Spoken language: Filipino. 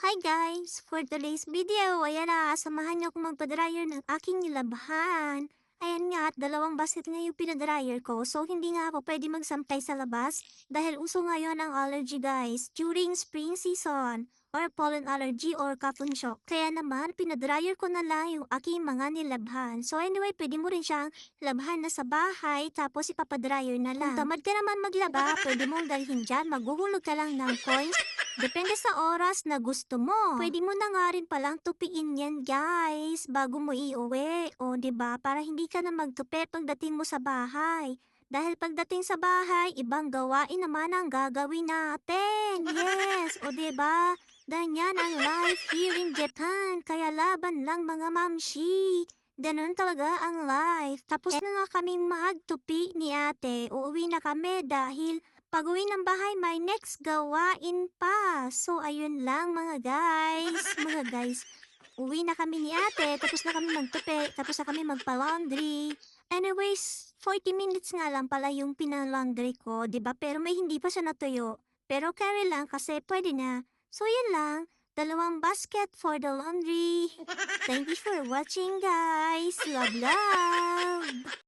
Hi guys! For today's video, ayan na, samahan niyo akong magpa-dryer ng aking nilabhan. Ayan nga, at dalawang basket nga yung pinadryer ko, so hindi nga ako pwede magsampay sa labas dahil uso ngayon ang allergy guys during spring season or pollen allergy or cotton shock. Kaya naman, pinadryer ko na lang yung aking mga nilabhan. So anyway, pwede mo rin siyang labhan na sa bahay tapos ipapadryer na lang. Kung tamad ka naman maglaba, pwede mong dalhin dyan, maghuhulog ka lang ng coins. Depende sa oras na gusto mo. Pwede mo na nga rin palang tupiin yan, guys, bago mo iuwi. O, 'di ba? Para hindi ka na magtupi pagdating mo sa bahay. Dahil pagdating sa bahay, ibang gawain naman ang gagawin natin. Yes, o 'di ba? Ganyan ang life here in Japan. Kaya laban lang mga mamshi. Ganun talaga ang life. Tapos na nga kaming magtupi ni ate. Uuwi na kami dahil pag-uwi ng bahay, may next gawain pa. So, ayun lang mga guys. Mga guys, uwi na kami ni ate, tapos na kami magtupi, tapos na kami magpa-laundry. Anyways, 40 minutes nga lang pala yung pinalaundry ko, 'di ba? Pero may hindi pa siya natuyo. Pero carry lang kasi pwede na. So, yun lang. Dalawang basket for the laundry. Thank you for watching, guys. Love, love!